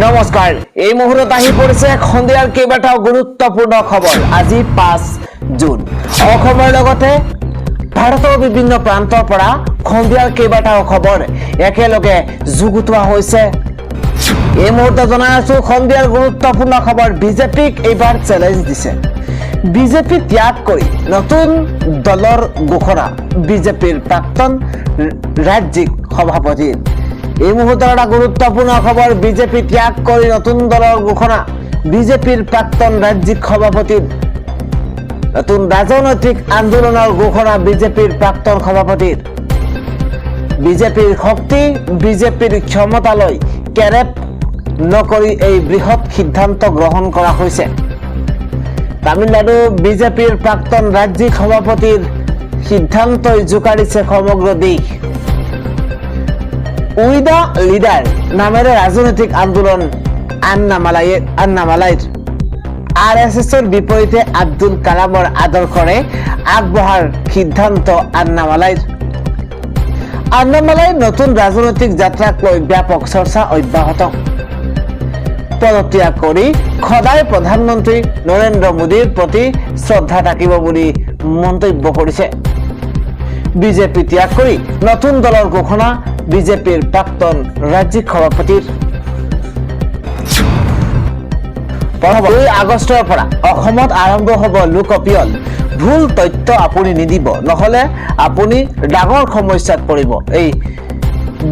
নমস্কাৰ এই মুহূৰ্তত আহি পৰিছে সন্ধিয়াৰ কেইবাটাও গুৰুত্বপূৰ্ণ খবৰ আজি 5 জুন অসমৰ লগতে ভাৰতৰ বিভিন্ন প্ৰান্তৰ পৰা সন্ধিয়াৰ কেইবাটাও খবৰ একেলগে যুগুতোৱা হৈছে এই মুহূৰ্তত জনাই আছো সন্ধিয়াৰ গুৰুত্বপূৰ্ণ খবৰ বিজেপিক এইবাৰ চ্যালেঞ্জ দিছে বিজেপি ত্যাগ কৰি নতুন দলৰ ঘোষণা বিজেপিৰ প্ৰাক্তন ৰাজ্যিক সভাপতি এই মুহূৰ্তৰ এটা গুৰুত্বপূৰ্ণ খবৰ বিজেপি ত্যাগ কৰি নতুন দলৰ ঘোষণা বিজেপিৰ প্ৰাক্তন ৰাজ্যিক সভাপতি নতুন ৰাজনৈতিক আন্দোলনৰ ঘোষণা বিজেপিৰ প্ৰাক্তন সভাপতিৰ বিজেপিৰ শক্তি বিজেপিৰ ক্ষমতালৈ কেৰেপ নকৰি এই বৃহৎ সিদ্ধান্ত গ্ৰহণ কৰা হৈছে তামিলনাডু বিজেপিৰ প্ৰাক্তন ৰাজ্যিক সভাপতিৰ সিদ্ধান্তই জোকাৰিছে সমগ্ৰ দেশ উই দ্য লিডাৰ নামেৰে ৰাজনৈতিক আন্দোলন আন্নামালাইৰ আৰএছএছৰ বিপৰীতে আব্দুল কালামৰ আদৰ্শৰে আগবঢ়াৰ সিদ্ধান্ত আন্নামালাইৰ নতুন ৰাজনৈতিক যাত্ৰাক লৈ ব্যাপক চৰ্চা অব্যাহত পদত্যাগ কৰি সদায় প্ৰধানমন্ত্ৰী নৰেন্দ্ৰ মোদীৰ প্ৰতি শ্ৰদ্ধা থাকিব বুলি মন্তব্য কৰিছে বিজেপি ত্যাগ কৰি নতুন দলৰ ঘোষণা বিজেপিৰ প্ৰাক্তন ৰাজ্যিক সভাপতিৰ 2 আগষ্টৰ পৰা অসমত আৰম্ভ হ'ব লোকপিয়ল ভুল তথ্য আপুনি নিদিব নহলে আপুনি ডাঙৰ সমস্যাত পৰিব এই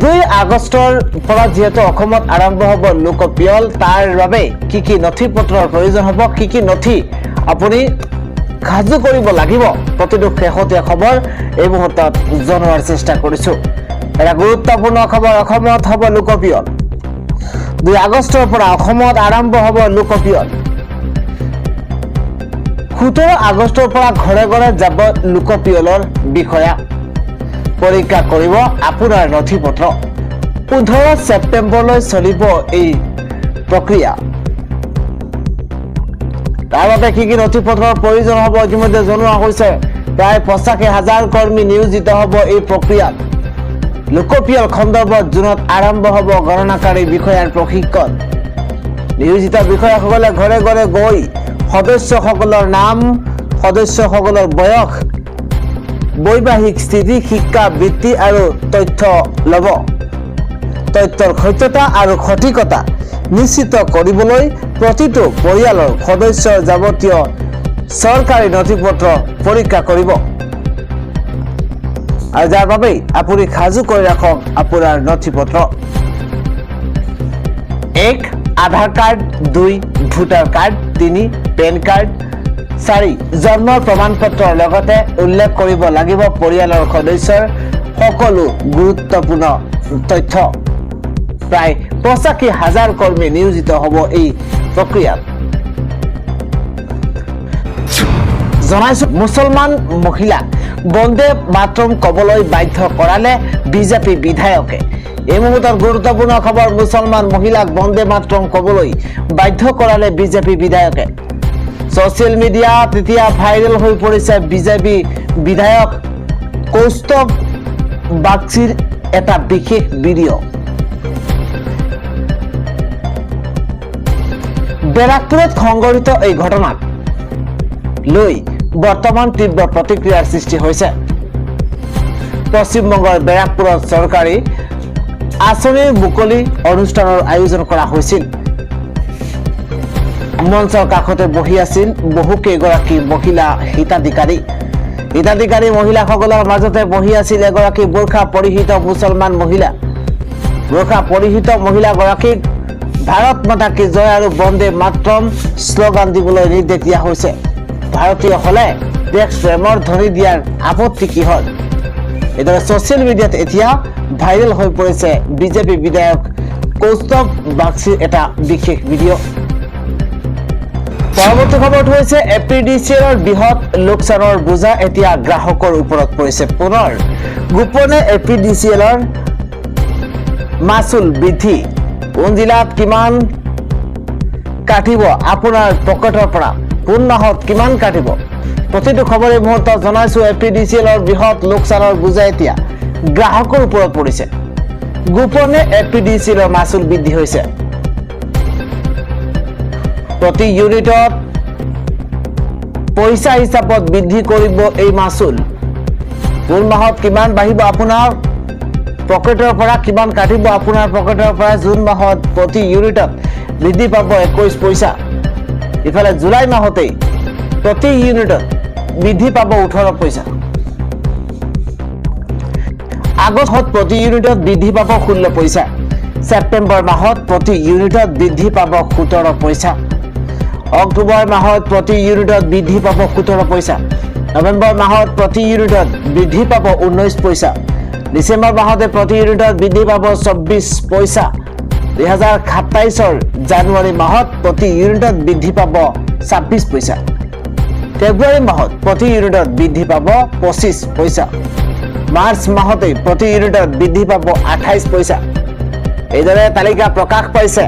2 আগষ্টৰ পৰা যেহেতু অসমত আৰম্ভ হ'ব লোকপিয়ল তাৰ বাবে কি নথিপত্ৰৰ প্ৰয়োজন হ'ব কি নথি আপুনি সাজু কৰিব লাগিব প্ৰতিটো শেহতীয়া খবৰ এই মুহূৰ্তত জনোৱাৰ চেষ্টা কৰিছো এটা গুৰুত্বপূৰ্ণ খবৰ অসমত হ'ব লোকপিয়ল 2 আগষ্টৰ পৰা অসমত আৰম্ভ হ'ব লোকপিয়ল 17 আগষ্টৰ পৰা ঘৰে ঘৰে যাব লোকপিয়লৰ বিষয়া পৰীক্ষা কৰিব আপোনাৰ নথিপত্ৰ 15 ছেপ্টেম্বৰলৈ চলিব এই প্ৰক্ৰিয়া তাৰ বাবে কি নথিপত্ৰৰ প্ৰয়োজন হ'ব ইতিমধ্যে জনোৱা হৈছে প্ৰায় 85,000 কৰ্মী নিয়োজিত হ'ব এই প্ৰক্ৰিয়াত লোকপিয়ল খণ্ডত জুনত আৰম্ভ হ'ব গণনাকাৰী বিষয়াৰ প্ৰশিক্ষণ নিয়োজিত বিষয়াসকলে ঘৰে ঘৰে গৈ সদস্যসকলৰ নাম সদস্যসকলৰ বয়স বৈবাহিক স্থিতি শিক্ষা বৃত্তি আৰু তথ্য ল'ব তথ্যৰ সত্যতা আৰু সঠিকতা নিশ্চিত কৰিবলৈ প্ৰতিটো পৰিয়ালৰ সদস্যৰ যাৱতীয় চৰকাৰী নথিপত্ৰ পৰীক্ষা কৰিব আৰু যাৰ বাবে আপুনি সাজু কৰি ৰাখক আপোনাৰ নথিপত্ৰ 1 Aadhaar card 2 voter card 3 PAN card 4 জন্মৰ প্ৰমাণপত্ৰৰ লগতে উল্লেখ কৰিব লাগিব পৰিয়ালৰ সদস্যৰ সকলো গুৰুত্বপূৰ্ণ তথ্য প্ৰায় 85,000 কৰ্মী নিয়োজিত হ'ব এই প্ৰক্ৰিয়াত জনাইছো মুছলমান মহিলা বন্দে মাতৰম কবলৈ বাধ্য কৰালে বিজেপি বিধায়কে এই মুহূৰ্তৰ গুৰুত্বপূৰ্ণ খবৰ মুছলমান মহিলাক বন্দে মাতৰম কবলৈ বাধ্য কৰালে বিজেপি বিধায়কে সোশ্যাল মিডিয়াত এতিয়া ভাইৰেল হৈ পৰিছে বিজেপি বিধায়ক কৌস্তভ বাগচিৰ এটা বিশেষ ভিডিঅ বেৰাকপুৰত সংঘটিত এই ঘটনাক লৈ বৰ্তমান তীব্ৰ প্ৰতিক্ৰিয়াৰ সৃষ্টি হৈছে পশ্চিমবংগৰ বেৰাকপুৰত চৰকাৰী আঁচনিৰ মুকলি অনুষ্ঠানৰ আয়োজন কৰা হৈছিল মঞ্চৰ কাষতে বহি আছিল বহু কেইগৰাকী মহিলা হিতাধিকাৰী মহিলাসকলৰ মাজতে বহি আছিল এগৰাকী বোৰখা পৰিহিত মুছলমান মহিলা বোৰখা পৰিহিত মহিলাগৰাকীক ভাৰত মাতা কি জয় আৰু বন্দে মাতৰম শ্লোগান দিবলৈ নিৰ্দেশ দিয়া হৈছে ভাৰতীয় হলে দেশ প্ৰেমৰ ধ্বনি দিয়াৰ আপত্তি কি হ'ল এদৰে সোশ্যাল মিডিয়াত এতিয়া ভাইৰেল হৈ পৰিছে বিজেপি বিধায়ক কৌস্তভ বাগচিৰ এটা বিশেষ ভিডিঅ পৰৱৰ্তী খবৰটো হৈছে এপিডিচিএলৰ বৃহৎ লোকচানৰ বোজা এতিয়া গ্ৰাহকৰ ওপৰত পৰিছে পুনৰ গোপনে এপিডিচিএলৰ মাচুল বৃদ্ধি কোন জিলাত কিমান কাটিব আপোনাৰ পকেটৰ পৰা কোন মাহত কিমান কাটিব প্ৰতিটো খবৰে মুহূৰ্তত জনাইছো এপিডিচিএলৰ বৃহৎ লোকচানৰ বোজা এতিয়া গ্ৰাহকৰ ওপৰত পৰিছে গোপনে এপিডিচিএলৰ মাচুল বৃদ্ধি হৈছে প্ৰতি ইউনিটত পইচা হিচাপত বৃদ্ধি কৰিব এই মাচুল। জুন মাহত কিমান বাঢ়িব আপোনাৰ পকেটৰ পৰা, কিমান কাটিব আপোনাৰ পকেটৰ পৰা? জুন মাহত প্ৰতি ইউনিটত বৃদ্ধি পাব 21 পইচা। ইফালে জুলাই মাহতেই প্ৰতি ইউনিটত বৃদ্ধি পাব 18 পইচা। আগষ্টত প্ৰতি ইউনিটত বৃদ্ধি পাব 16 পইচা। ছেপ্টেম্বৰ মাহত প্ৰতি ইউনিটত বৃদ্ধি পাব 17 পইচা। অক্টোবৰ মাহত প্ৰতি ইউনিটত বৃদ্ধি পাব 17 পইচা। নৱেম্বৰ মাহত প্ৰতি ইউনিটত বৃদ্ধি পাব 19 পইচা। ডিচেম্বৰ মাহতে প্ৰতি ইউনিটত বৃদ্ধি পাব 24 পইচা। 2027 জানুৱাৰী মাহত প্ৰতি ইউনিটত বৃদ্ধি পাব 26 পইচা। ফেব্ৰুৱাৰী মাহত প্ৰতি ইউনিটত বৃদ্ধি পাব 25 পইচা। মাৰ্চ মাহতে প্ৰতি ইউনিটত বৃদ্ধি পাব 28 পইচা। এইদৰে তালিকা প্ৰকাশ পাইছে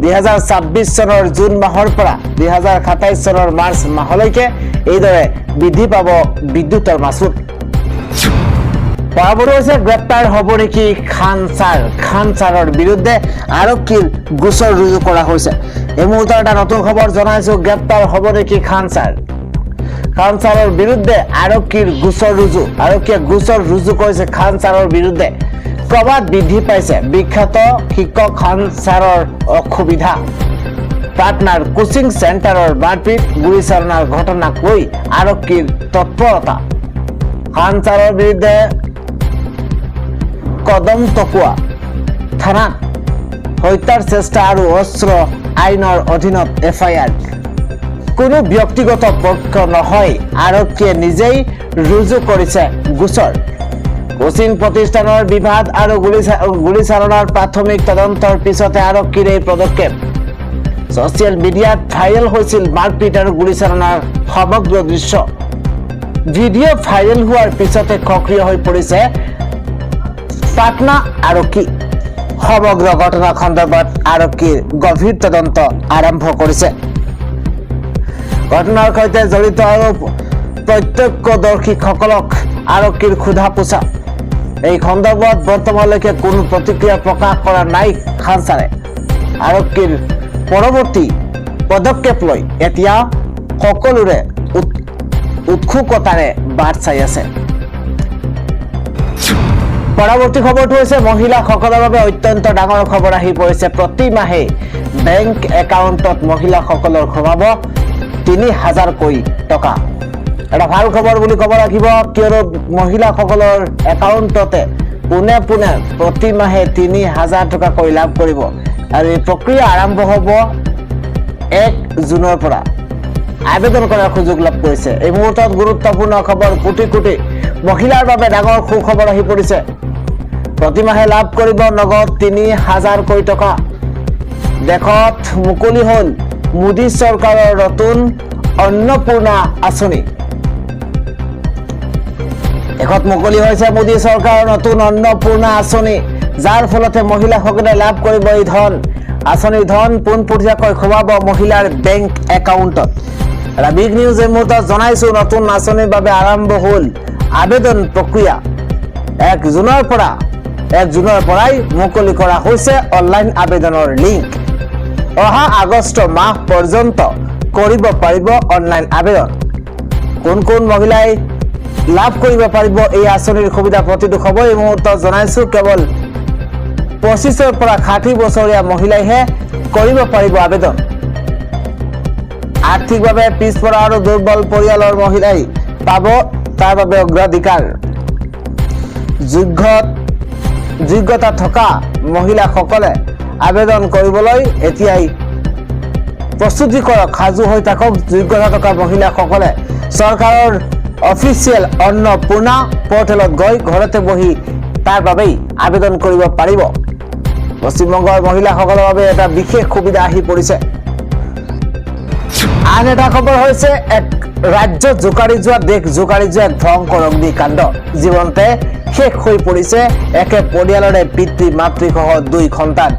2026 চনৰ জুন মাহৰ পৰা 2027 চনৰ মাৰ্চ মাহলৈকে এইদৰে বৃদ্ধি পাব বিদ্যুতৰ মাচুল। পৰৱৰ্তী হৈছে গ্ৰেপ্তাৰ হ'ব নেকি খান ছাৰ? খান ছাৰৰ বিৰুদ্ধে আৰক্ষীৰ গোচৰ ৰুজু কৰা হৈছে। এই মুহূৰ্তত এটা নতুন খবৰ জনাইছো, গ্ৰেপ্তাৰ হ'ব নেকি খান ছাৰ? খান ছাৰৰ বিৰুদ্ধে আৰক্ষীৰ গোচৰ ৰুজু। আৰক্ষীয়ে গোচৰ ৰুজু কৰিছে খান ছাৰৰ বিৰুদ্ধে। প্ৰবাদ বৃদ্ধি পাইছে বিখ্যাত শিক্ষক খান ছাৰৰ অসুবিধা। পাটনাৰ কোচিং চেণ্টাৰৰ মাৰপিট গুলীচালনাৰ ঘটনাক লৈ আৰক্ষীৰ তৎপৰতা। খান ছাৰৰ বিৰুদ্ধে কদমটকুৱা থানাত হত্যাৰ চেষ্টা আৰু অস্ত্ৰ আইনৰ অধীনত FIR। কোনো ব্যক্তিগত পক্ষ নহয়, আৰক্ষীয়ে নিজেই ৰুজু কৰিছে গোচৰ। কোচিং প্ৰতিষ্ঠানৰ বিবাদ আৰু গুলীচালনাৰ প্ৰাথমিক তদন্তৰ পিছতে আৰক্ষীৰ এই পদক্ষেপ। ছচিয়েল মিডিয়াত ভাইৰেল হৈছিল মাৰপিট আৰু গুলীচালনাৰ সমগ্ৰ দৃশ্য। ভিডিঅ' ভাইৰেল হোৱাৰ পিছতে সক্ৰিয় হৈ পৰিছে পাটনা আৰক্ষী। সমগ্ৰ ঘটনা সন্দৰ্ভত আৰক্ষীৰ গভীৰ তদন্ত আৰম্ভ কৰিছে। ঘটনাৰ সৈতে জড়িত আৰু প্ৰত্যক্ষদৰ্শীসকলক আৰক্ষীৰ সোধা পোছা। এই সন্দৰ্ভত বৰ্তমানলৈকে কোনো প্ৰতিক্ৰিয়া প্ৰকাশ কৰা নাই খান ছাৰে। আৰক্ষীৰ পৰৱৰ্তী পদক্ষেপ লৈ এতিয়া সকলোৰে উৎসুকতাৰে বাট চাই আছে। পৰৱৰ্তী খবৰটো হৈছে মহিলাসকলৰ বাবে অত্যন্ত ডাঙৰ খবৰ আহি পৰিছে। প্ৰতি মাহে বেংক একাউণ্টত মহিলাসকলৰ সোমাব 3000 কোটি টকা। এটা ভাল খবৰ বুলি ক'ব লাগিব, কিয়নো মহিলাসকলৰ একাউণ্টতে পোনে পোনে প্ৰতি মাহে 3000 টকাকৈ লাভ কৰিব। আৰু এই প্ৰক্ৰিয়া আৰম্ভ হ'ব 1 জুনৰ পৰা। আবেদন কৰাৰ সুযোগ লাভ কৰিছে। এই মুহূৰ্তত গুৰুত্বপূৰ্ণ খবৰ, কোটি কোটি মহিলাৰ বাবে ডাঙৰ সুখবৰ আহি পৰিছে। প্ৰতিমাহে লাভ কৰিব নগদ 3000 কোটি টকা। দেশত মুকলি হ'ল মোদী চৰকাৰৰ নতুন অন্নপূৰ্ণা আঁচনি। দেশত মুকলি হৈছে মোদী চৰকাৰৰ নতুন অন্নপূৰ্ণা আঁচনি, যাৰ ফলতে মহিলাসকলে লাভ কৰিব এই ধন। আঁচনিৰ ধন পোনপটীয়াকৈ সোমাব মহিলাৰ বেংক একাউণ্টত। এটা বিগ নিউজ এই মুহূৰ্তত জনাইছো, নতুন আঁচনিৰ বাবে আৰম্ভ হ'ল আবেদন প্ৰক্ৰিয়া। 1 জুনৰ পৰাই মুকলি কৰা হৈছে অনলাইন আবেদনৰ লিংক। অহা আগষ্ট মাহ পৰ্যন্ত কৰিব পাৰিব অনলাইন আবেদন। কোন কোন মহিলাই লাভ কৰিব পাৰিব এই আঁচনিৰ সুবিধা? প্ৰতিটো খবৰ এই মুহূৰ্তত জনাইছো। কেৱল 25 পৰা 60 বছৰীয়া মহিলাইহে কৰিব পাৰিব আবেদন। আৰ্থিকভাৱে পিছপৰা আৰু দুৰ্বল পৰিয়ালৰ মহিলাই পাব তাৰ বাবে অগ্ৰাধিকাৰ। যোগ্যতা থকা মহিলাসকলে আবেদন কৰিবলৈ এতিয়াই প্ৰস্তুতি কৰক, সাজু হৈ থাকক। যোগ্যতা থকা মহিলাসকলে চৰকাৰৰ অফিচিয়েল অন্নপূৰ্ণা পৰ্টেলত গৈ ঘৰতে বহি তাৰ বাবেই আবেদন কৰিব পাৰিব। পশ্চিমবংগৰ মহিলাসকলৰ বাবে এটা বিশেষ সুবিধা আহি পৰিছে। আন এটা খবৰ হৈছে এক ৰাজ্যত জোকাৰি যোৱা এক ভয়ংকৰ অগ্নিকাণ্ড। জীৱনতে শেষ হৈ পৰিছে একে পৰিয়ালৰে পিতৃ মাতৃসহ 2 সন্তান।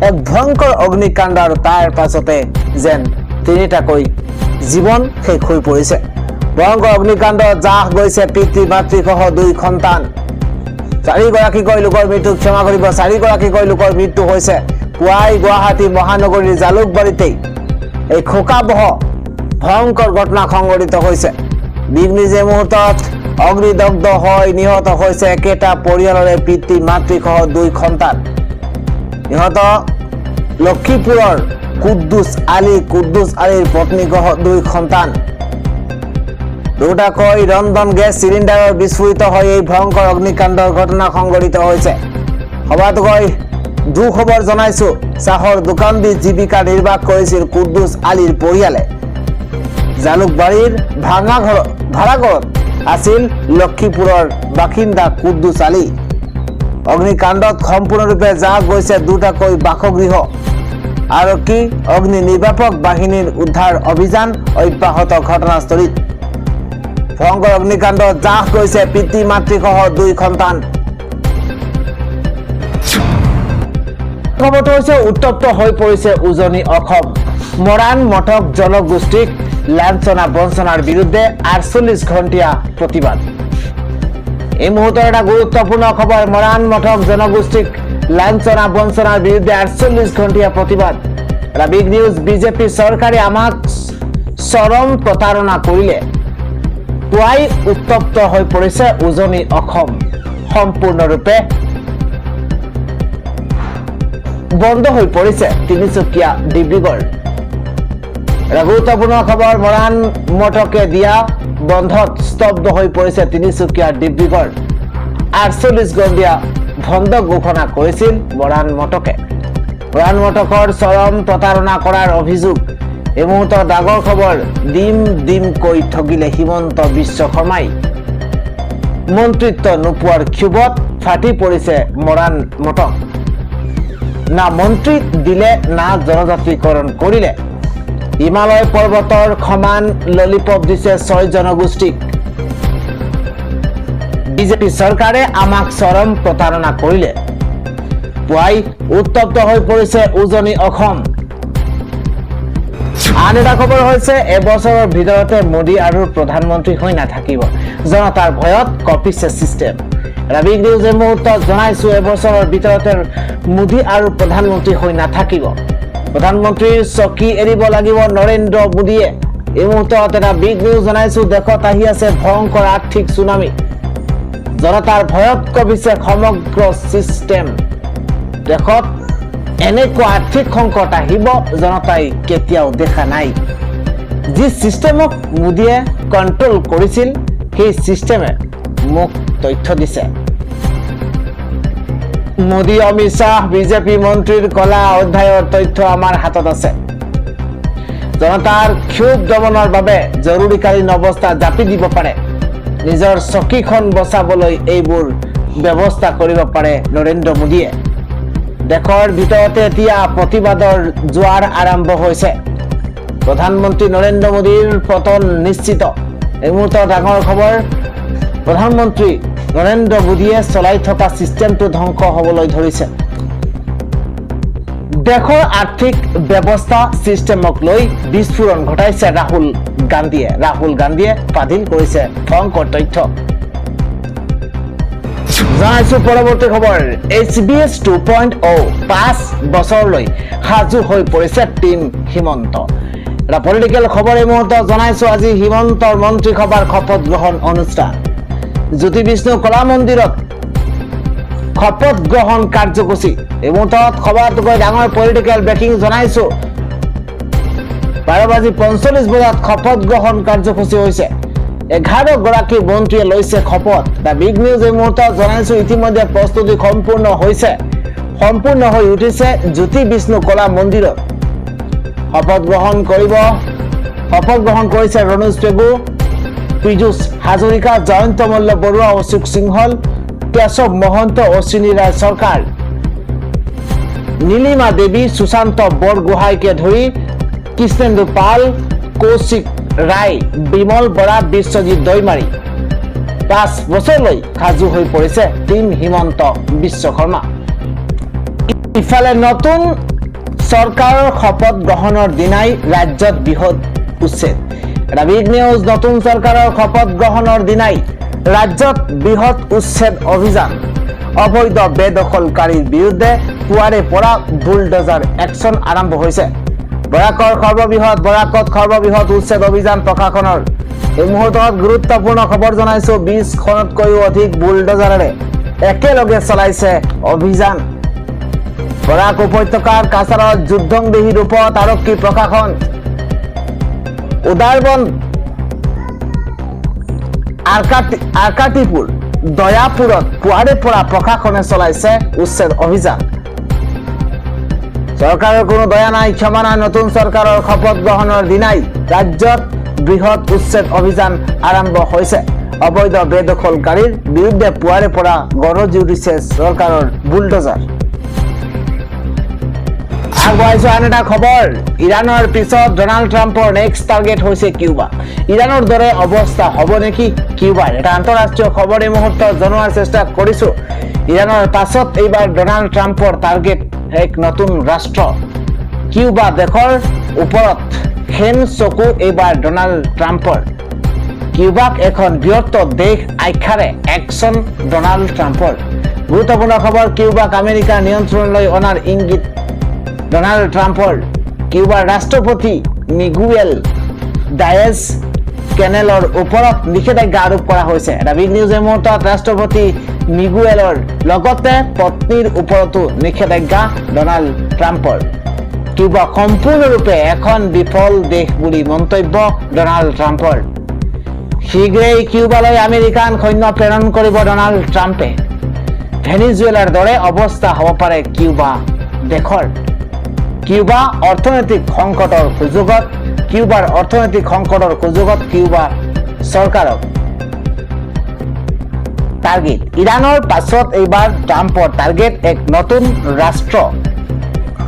এক ভয়ংকৰ অগ্নিকাণ্ড আৰু তাৰ পাছতে যেন 3টাকৈ জীৱন শেষ হৈ পৰিছে। ভয়ংকৰ অগ্নিকাণ্ড জাহ গৈছে পিতৃ মাতৃসহ 2 সন্তান। 4গৰাকীকৈ লোকৰ মৃত্যু, ক্ষমা কৰিব, 4গৰাকীকৈ লোকৰ মৃত্যু হৈছে পুৱাই গুৱাহাটী মহানগৰীৰ জালুকবাৰীতেই। এই শোকাবহ ভয়ঙ্কৰ ঘটনা সংঘটিত হৈছে। বিগ নিউজে মুহূৰ্তত অগ্নিদগ্ধ হৈ নিহত হৈছে একেটা পৰিয়ালৰে পিতৃ মাতৃসহ 2 সন্তান। নিহত লক্ষীপুৰৰ কুদ্দুছ আলীৰ পত্নীসহ 2 সন্তান। দুটাকৈ ৰন্ধন গেছ চিলিণ্ডাৰৰ বিস্ফোৰিত হৈ এই ভয়ঙ্কৰ অগ্নিকাণ্ডৰ ঘটনা সংঘটিত হৈছে। সভাত গৈ দুখবৰ জনাইছো চাহৰ দোকান দি জীৱিকা নিৰ্বাহ কৰিছিল কুদ্দুছ আলীৰ পৰিয়ালে। জালুকবাৰীৰ ভাড়াঘৰত আছিল লক্ষীপুৰৰ বাসিন্দা কুদ্দুছ আলী। অগ্নিকাণ্ডত সম্পূৰ্ণৰূপে জ্বলাই গৈছে দুটাকৈ বাসগৃহ। আৰক্ষী অগ্নি নিৰ্বাপক বাহিনীৰ উদ্ধাৰ অভিযান অব্যাহত। ঘটনাস্থলীত ভয়ঙ্কৰ অগ্নিকাণ্ডত জ্বলাই গৈছে পিতৃ মাতৃসহ 2 সন্তান। খবৰটো হৈছে উত্তপ্ত হৈ পৰিছে উজনি অসম। মৰাণ মটক জনগোষ্ঠীক লাঞ্ছনা বঞ্চনাৰ বিৰুদ্ধে 48 ঘণ্টীয়া প্ৰতিবাদ। এই মুহূৰ্তৰ এটা গুৰুত্বপূৰ্ণ খবৰ। মৰাণ মটক জনগোষ্ঠীক লাঞ্ছনা বঞ্চনাৰ বিৰুদ্ধে 48 ঘণ্টীয়া প্ৰতিবাদ। এটা বিগ নিউজ। বিজেপি চৰকাৰে আমাক চৰম প্ৰতাৰণা কৰিলে। পুৱাই উত্তপ্ত হৈ পৰিছে উজনি অসম। সম্পূৰ্ণৰূপে বন্ধ হৈ পৰিছে তিনিচুকীয়া ডিব্ৰুগড়। গুৰুত্বপূৰ্ণ খবৰ। মৰাণ মটকে দিয়া বন্ধত স্তব্ধ হৈ পৰিছে তিনিচুকীয়া ডিব্ৰুগড়। 48 ঘণ্টীয়া বন্ধ ঘোষণা কৰিছিল মৰাণ মটকে। মৰাণ মটকৰ চৰম প্ৰতাৰণা কৰাৰ অভিযোগ। এই মুহূৰ্তৰ ডাঙৰ খবৰ। দিমকৈ ঠগিলে হিমন্ত বিশ্ব শৰ্মাই। মন্ত্ৰিত্ব নোপোৱাৰ ক্ষোভত ফাটি পৰিছে মৰাণ মটক। না মন্ত্ৰী দিলে না জনজাতিকৰণ কৰিলে। হিমালয় পৰ্বতৰ সমান ললিপপ দিছে 6 জনগোষ্ঠীক। বিজেপি চৰকাৰে আমাক চৰম প্ৰতাৰণা কৰিলে। পুৱাই উত্তপ্ত হৈ পৰিছে উজনি অসম। আন এটা খবৰ হৈছে এবছৰৰ ভিতৰতে মোদী আৰু প্ৰধানমন্ত্ৰী হৈ নাথাকিব। জনতাৰ ভয়ত কঁপিছে চিষ্টেম। বিগ নিউজ এই মুহূৰ্তত জনাইছো এবছৰৰ ভিতৰতে মোদী আৰু প্ৰধানমন্ত্ৰী হৈ নাথাকিব। প্ৰধানমন্ত্ৰীৰ চকী এৰিব লাগিব নৰেন্দ্ৰ মোদীয়ে। এই মুহূৰ্তত এটা বিগ নিউজ জনাইছো। দেশত আহি আছে ভয়ঙ্কৰ আৰ্থিক সুনামি। জনতাৰ ভয়ত কঁপিছে সমগ্ৰ চিষ্টেম। দেশত এনেকুৱা আৰ্থিক সংকট আহিব জনতাই কেতিয়াও দেখা নাই। যি চিষ্টেমক মোদীয়ে কণ্ট্ৰল কৰিছিল সেই চিষ্টেমে মোক তথ্য দিছে। মোদী অমিত শ্বাহ বিজেপি মন্ত্ৰীৰ কলা অধ্যায়ৰ তথ্য আমাৰ হাতত আছে। জনতাৰ ক্ষোভ দমনৰ বাবে জৰুৰীকালীন অৱস্থা জাপি দিব পাৰে। নিজৰ চকীখন বচাবলৈ এইবোৰ ব্যৱস্থা কৰিব পাৰে নৰেন্দ্ৰ মোদীয়ে। দেশৰ ভিতৰতে এতিয়া প্ৰতিবাদৰ জোৱাৰ আৰম্ভ হৈছে। প্ৰধানমন্ত্ৰী নৰেন্দ্ৰ মোদীৰ পতন নিশ্চিত। এই মুহূৰ্তৰ ডাঙৰ খবৰ। প্ৰধানমন্ত্ৰী নৰেন্দ্ৰ মোদীয়ে চলাই থকা চিষ্টেমটো ধ্বংস হ'বলৈ ধৰিছে। দেশৰ আৰ্থিক ব্যৱস্থা চিষ্টেমক লৈ বিস্ফোৰণ ঘটাইছে ৰাহুল গান্ধীয়ে। ৰাহুল গান্ধীয়ে স্বাধীন কৰিছে ভয়ঙ্কৰ তথ্য। জনাইছো পৰৱৰ্তী খবৰ। HBS 2.0 5 বছৰলৈ সাজু হৈ পৰিছে টিম হিমন্ত। এটা পলিটিকেল খবৰ এই মুহূৰ্তত জনাইছো। আজি হিমন্তৰ মন্ত্ৰীসভাৰ শপত গ্ৰহণ অনুষ্ঠান। জ্যোতি বিষ্ণু কলা মন্দিৰত শপত গ্ৰহণ কাৰ্যসূচী। এই মুহূৰ্তত খবৰটোকৈ ডাঙৰ পলিটিকেল ব্ৰেকিং জনাইছো। 12:45 বজাত শপত গ্ৰহণ কাৰ্যসূচী হৈছে। 11 গৰাকী মন্ত্ৰীয়ে লৈছে শপত। দা বিগ নিউজ এই মুহূৰ্তত জনাইছো। ইতিমধ্যে প্ৰস্তুতি সম্পূৰ্ণ হৈছে। সম্পূৰ্ণ হৈ উঠিছে জ্যোতি বিষ্ণু কলা মন্দিৰত। শপত গ্ৰহণ কৰিছে ৰণোজ পেগু, পীযুষ হাজৰিকা, জয়ন্ত মল্ল বৰুৱা, অশোক সিংহল, কেশৱ মহন্ত, অশ্বিনী ৰায় চৰকাৰ, নীলিমা দেৱী, সুশান্ত বৰগোহাঁইকে ধৰি কৃষ্ণেন্দু পাল, কৌশিক ৰায়, বিমল বৰা, বিশ্বজিৎ দৈমাৰী। 5 বছৰলৈ সাজু হৈ পৰিছে টিম হিমন্ত বিশ্ব শৰ্মা। ইফালে নতুন চৰকাৰৰ শপত গ্ৰহণৰ দিনাই ৰাজ্যত বৃহৎ উচ্ছেদ। এটা বিগ নিউজ। নতুন চৰকাৰৰ শপত গ্ৰহণৰ দিনাই ৰাজ্যত বৃহৎ উচ্ছেদ অভিযান। অবৈধ বেদখলকাৰীৰ বিৰুদ্ধে পুৱাৰে পৰা বুলডোজাৰ একশ্যন আৰম্ভ হৈছে। বৰাকত সৰ্ববৃহৎ উচ্ছেদ অভিযান প্ৰশাসনৰ। এই মুহূৰ্তত গুৰুত্বপূৰ্ণ খবৰ জনাইছো। 20খনতকৈও অধিক বুলডোজাৰেৰে একেলগে চলাইছে অভিযান। বৰাক উপত্যকাৰ কাছাৰত যুদ্ধংদেহী ৰূপত আৰক্ষী প্ৰশাসন। উদাৰবন, আৰকাটিপুৰ, দয়াপুৰত পুৱাৰে পৰা প্ৰশাসনে চলাইছে উচ্ছেদ অভিযান। চৰকাৰৰ কোনো দয়া নাই, ক্ষমা নাই। নতুন চৰকাৰৰ শপত গ্ৰহণৰ দিনাই ৰাজ্যত বৃহৎ উচ্ছেদ অভিযান আৰম্ভ হৈছে। অবৈধ বেদখলকাৰীৰ বিৰুদ্ধে পুৱাৰে পৰা গৰজি উঠিছে চৰকাৰৰ বুলডোজাৰ। আগবঢ়াইছো আন এটা খবৰ। ইৰাণৰ পিছত ডনাল্ড ট্ৰাম্পৰ নেক্সট টাৰ্গেট হৈছে কিউবা। ইৰাণৰ দৰে অৱস্থা হ'ব নেকি কিউবাৰ? এটা আন্তঃৰাষ্ট্ৰীয় খবৰ এই মুহূৰ্তত জনোৱাৰ চেষ্টা কৰিছো। ইৰাণৰ পাছত এইবাৰ ডনাল্ড ট্ৰাম্পৰ টাৰ্গেট এক নতুন ৰাষ্ট্ৰ কিউবা। দেশৰ ওপৰত খেন চকু এইবাৰ ডনাল্ড ট্ৰাম্পৰ। কিউবাক এখন বৃহৎ দেশ আখ্যাৰে একচন ডনাল্ড ট্ৰাম্পৰ। গুৰুত্বপূৰ্ণ খবৰ, কিউবাক আমেৰিকাৰ নিয়ন্ত্ৰণলৈ অনাৰ ইংগিত ডনাল্ড ট্ৰাম্পৰ। কিউবাৰ ৰাষ্ট্ৰপতি মিগুৱেল ডায়েজ কেনেলৰ ওপৰত নিষেধাজ্ঞা আৰোপ কৰা হৈছে। এটা বিগ নিউজ এই মুহূৰ্তত। ৰাষ্ট্ৰপতি মিগুৱেলৰ লগতে পত্নীৰ ওপৰতো নিষেধাজ্ঞা ডনাল্ড ট্ৰাম্পৰ। কিউবা সম্পূৰ্ণৰূপে এখন বিফল দেশ বুলি মন্তব্য ডনাল্ড ট্ৰাম্পৰ। শীঘ্ৰেই কিউবালৈ আমেৰিকান সৈন্য প্ৰেৰণ কৰিব ডনাল্ড ট্ৰাম্পে। ভেনিজুৱেলাৰ দৰে অৱস্থা হ'ব পাৰে কিউবা দেশৰ। কিউবাৰ অৰ্থনৈতিক সংকটৰ সুযোগত কিউবা চৰকাৰক টাৰ্গেট। ইৰাণৰ পাছত এইবাৰ ট্ৰাম্পৰ টাৰ্গেট এক নতুন ৰাষ্ট্ৰ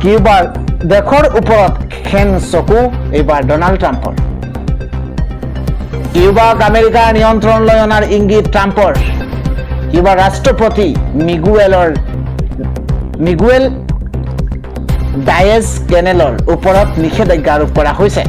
কিউবাৰ। দেশৰ ওপৰত খেন চকু এইবাৰ ডনাল্ড ট্ৰাম্পৰ। কিউবাক আমেৰিকাৰ নিয়ন্ত্ৰণলৈ অনাৰ ইংগিত ট্ৰাম্পৰ। কিউবাৰ ৰাষ্ট্ৰপতি মিগুৱেল ডায়েজ কেনেলৰ ওপৰত নিষেধাজ্ঞা আৰোপ কৰা হৈছে।